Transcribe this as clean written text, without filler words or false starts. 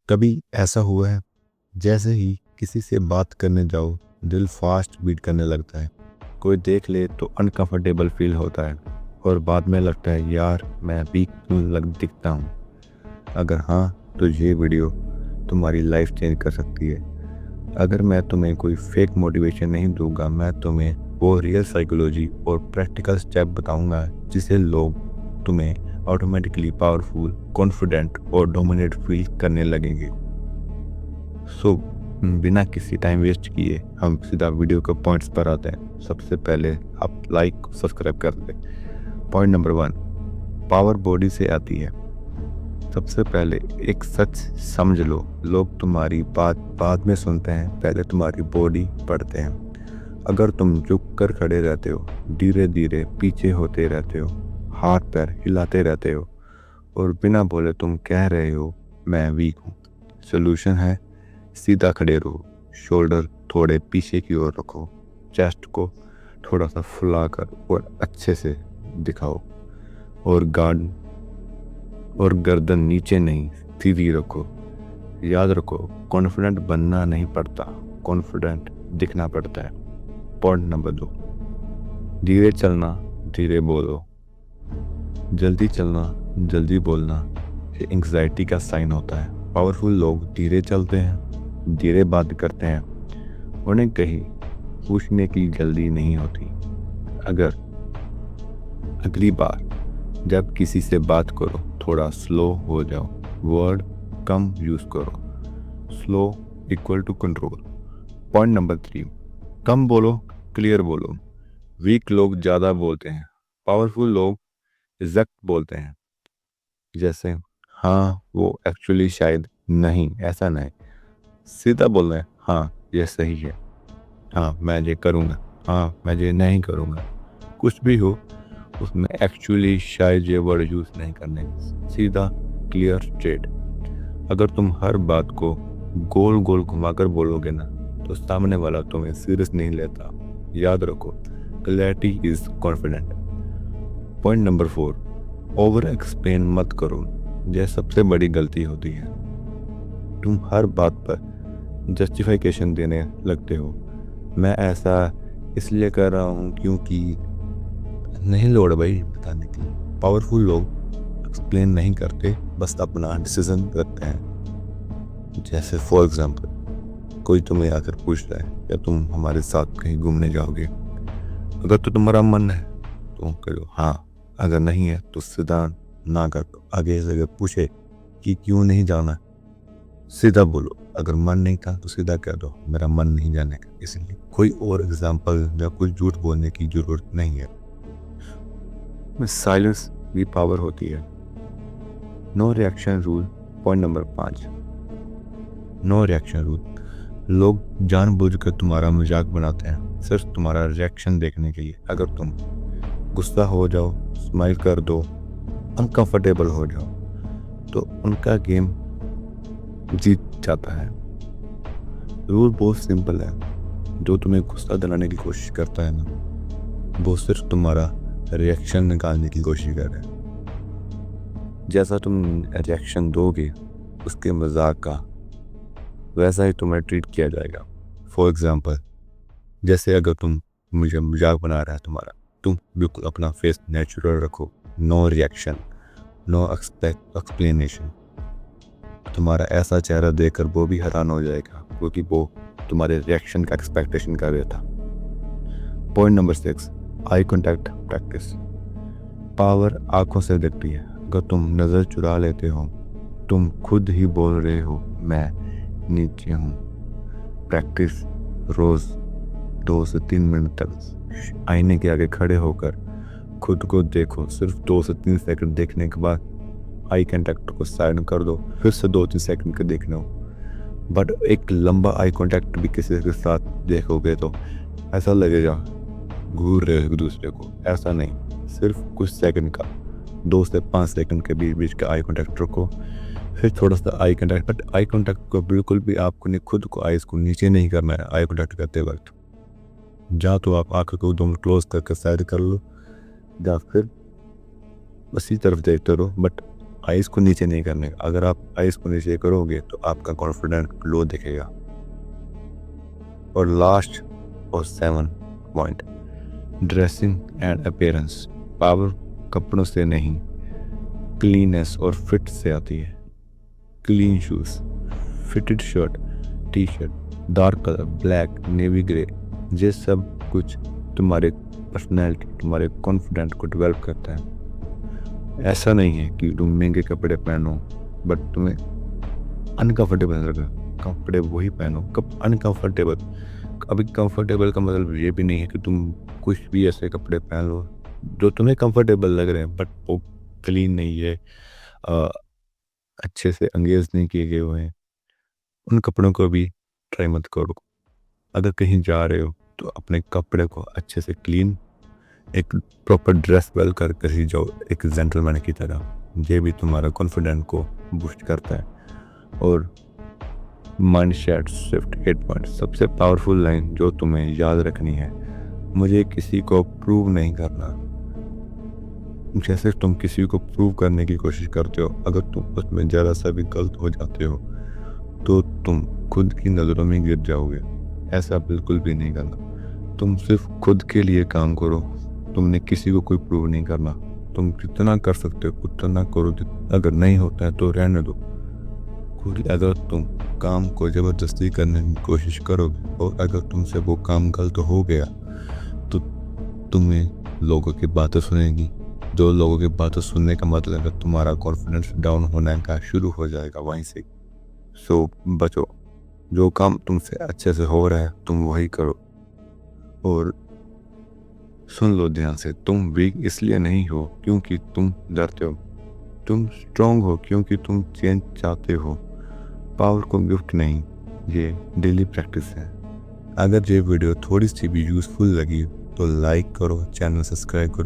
कभी ऐसा हुआ है जैसे ही किसी से बात करने जाओ दिल फास्ट बीट करने लगता है, कोई देख ले तो अनकंफर्टेबल फील होता है और बाद में लगता है यार मैं वीक क्यों लग दिखता हूँ। अगर हाँ तो ये वीडियो तुम्हारी लाइफ चेंज कर सकती है। अगर मैं तुम्हें कोई फेक मोटिवेशन नहीं दूंगा, मैं तुम्हें वो रियल साइकोलॉजी और प्रैक्टिकल स्टेप बताऊंगा जिससे लोग तुम्हें ऑटोमेटिकली पावरफुल, कॉन्फिडेंट और डोमिनेट फील करने लगेंगे। सो बिना किसी टाइम वेस्ट किए हम सीधा वीडियो के पॉइंट्स पर आते हैं। सबसे पहले आप लाइक सब्सक्राइब कर ले। पॉइंट नंबर 1, पावर बॉडी से आती है। सबसे पहले एक सच समझ लो, लोग तुम्हारी बात बाद में सुनते हैं, पहले तुम्हारी बॉडी पढ़ते हैं। अगर तुम झुक कर खड़े रहते हो, धीरे धीरे पीछे होते रहते हो, हाथ पैर हिलाते रहते हो और बिना बोले तुम कह रहे हो मैं वीक हूँ, सोल्यूशन है सीधा खड़े रहो, शोल्डर थोड़े पीछे की ओर रखो, चेस्ट को थोड़ा सा फुलाकर और अच्छे से दिखाओ और गर्दन नीचे नहीं सीधी रखो। याद रखो, कॉन्फिडेंट बनना नहीं पड़ता, कॉन्फिडेंट दिखना पड़ता है। पॉइंट नंबर 2, धीरे चलना धीरे बोलो। जल्दी चलना जल्दी बोलना ये एंग्जाइटी का साइन होता है। पावरफुल लोग धीरे चलते हैं, धीरे बात करते हैं, उन्हें कहीं पूछने की जल्दी नहीं होती। अगर अगली बार जब किसी से बात करो थोड़ा स्लो हो जाओ, वर्ड कम यूज करो। Slow equal to control. Point number 3, कम बोलो क्लियर बोलो। वीक लोग ज़्यादा बोलते हैं, पावरफुल लोग एग्जैक्ट बोलते हैं। जैसे हाँ वो एक्चुअली शायद नहीं, ऐसा नहीं। सीधा बोलना है, हाँ ये सही है, हाँ मैं ये करूँगा, हाँ मैं ये नहीं करूँगा। कुछ भी हो उसमें एक्चुअली शायद ये वर्ड यूज़ नहीं करने। सीधा क्लियर स्ट्रेट। अगर तुम हर बात को गोल गोल घुमाकर बोलोगे ना तो सामने वाला तुम्हें सीरियस नहीं लेता। याद रखो, clarity is confident. Point number 4, over explain मत करो। यह सबसे बड़ी गलती होती है। तुम हर बात पर जस्टिफिकेशन देने लगते हो। मैं ऐसा इसलिए कर रहा हूँ क्योंकि नहीं लोड़ भाई बताने की। पावरफुल लोग एक्सप्लेन नहीं करते, बस अपना डिसीजन करते हैं। जैसे फॉर एग्जांपल कोई तुम्हें आकर पूछ रहा है या तुम हमारे साथ कहीं घूमने जाओगे, अगर तो तुम्हारा मन है तो करो हाँ, अगर नहीं है तो सीधा ना कर दो। आगे से अगर पूछे कि क्यों नहीं जाना, सीधा बोलो अगर मन नहीं था तो सीधा कह दो मेरा मन नहीं जाने का, इसलिए। कोई और एग्जांपल या कोई झूठ बोलने की जरूरत नहीं है। साइलेंस भी पावर होती है। No reaction rule. Point number 5, no reaction rule. लोग जानबूझकर तुम्हारा मजाक बनाते हैं सिर्फ तुम्हारा रिएक्शन देखने के लिए। अगर तुम गुस्सा हो जाओ, स्माइल कर दो, अनकंफर्टेबल हो जाओ तो उनका गेम जीत जाता है। रूल बहुत सिंपल है, जो तुम्हें गुस्सा दिलाने की कोशिश करता है ना, वो सिर्फ तुम्हारा रिएक्शन निकालने की कोशिश कर रहा है। जैसा तुम रिएक्शन दोगे उसके मजाक का, वैसा ही तुम्हें ट्रीट किया जाएगा। फॉर एग्जाम्पल, जैसे अगर तुम मुझे मजाक बना रहा है तुम्हारा, तुम बिल्कुल अपना फेस नेचुरल रखो, नो रिएक्शन, नो एक्सप्लेनेशन। तुम्हारा ऐसा चेहरा देखकर वो भी हैरान हो जाएगा क्योंकि वो तुम्हारे रिएक्शन का एक्सपेक्टेशन कर रहा था। Point number 6, eye contact practice. Power आंखों से दिखती है। अगर तुम नज़र चुरा लेते हो, तुम खुद ही बोल रहे हो मैं नीचे हूँ। प्रैक्टिस रोज 2 से 3 मिनट तक आईने के आगे खड़े होकर खुद को देखो। सिर्फ 2 से 3 सेकंड देखने के बाद आई कांटेक्ट को साइड कर दो, फिर से 2-3 सेकंड के देखना हो। बट एक लंबा आई कांटेक्ट भी किसी के साथ देखोगे तो ऐसा लगेगा घूर रहे हो एक दूसरे को, ऐसा नहीं। सिर्फ कुछ सेकंड का, 2 से 5 सेकंड के बीच बीच का आई कांटेक्ट रखो, फिर थोड़ा सा eye contact. But eye contact को बिल्कुल भी आपको नहीं, खुद को आईज को नीचे नहीं करना है आई कांटेक्ट करते वक्त। या तो आप आंखों को एकदम क्लोज करके साइड कर लो, या फिर बस इसी तरफ देखते रहो, बट आइस को नीचे नहीं करने का। अगर आप आइस को नीचे करोगे तो आपका कॉन्फिडेंस लो दिखेगा। और लास्ट और 7 point, dressing and appearance. Power कपड़ों से नहीं, क्लीननेस और फिट से आती है। Clean shoes, fitted shirt, T shirt, dark colour, black, navy grey, ये सब कुछ तुम्हारे पर्सनैलिटी, तुम्हारे कॉन्फिडेंस को डेवलप करता है। ऐसा नहीं है कि तुम महंगे कपड़े पहनो बट तुम्हें अनकंफर्टेबल लगे, कपड़े वही पहनो। कब अनकंफर्टेबल, अभी कंफर्टेबल का मतलब ये भी नहीं है कि तुम कुछ भी ऐसे कपड़े पहन लो जो तुम्हें कंफर्टेबल लग रहे हैं बट वो क्लीन नहीं है, अच्छे से अंगेज नहीं किए गए हुए हैं। उन कपड़ों को भी ट्राई मत करो। अगर कहीं जा रहे हो तो अपने कपड़े को अच्छे से क्लीन, एक प्रॉपर ड्रेस वेल कर कर ही जाओ, एक जेंटलमैन की तरह। ये भी तुम्हारा कॉन्फिडेंस को बूस्ट करता है। और माइंड सेट शिफ्ट 8 पॉइंट, सबसे पावरफुल लाइन जो तुम्हें याद रखनी है, मुझे किसी को प्रूव नहीं करना। जैसे तुम किसी को प्रूव करने की कोशिश करते हो, अगर तुम उसमें ज़रा सा भी गलत हो जाते हो तो तुम खुद की नज़रों में गिर जाओगे। ऐसा बिल्कुल भी नहीं करना। तुम सिर्फ खुद के लिए काम करो, तुमने किसी को कोई प्रूव नहीं करना। तुम जितना कर सकते हो उतना करो, अगर नहीं होता है तो रहने दो। अगर तुम काम को ज़बरदस्ती करने की कोशिश करोगे और अगर तुमसे वो काम गलत हो गया तो तुम्हें लोगों की बातें सुनेगी। जो लोगों की बातें सुनने का मतलब है तुम्हारा कॉन्फिडेंस डाउन होने का शुरू हो जाएगा वहीं से। सो बचो, जो काम तुमसे अच्छे से हो रहा है तुम वही करो। और सुन लो ध्यान से, तुम वीक इसलिए नहीं हो क्योंकि तुम डरते हो, तुम स्ट्रांग हो क्योंकि तुम चेंज चाहते हो। पावर को गिफ्ट नहीं, ये डेली प्रैक्टिस है। अगर ये वीडियो थोड़ी सी भी यूज़फुल लगी तो लाइक करो, चैनल सब्सक्राइब करो।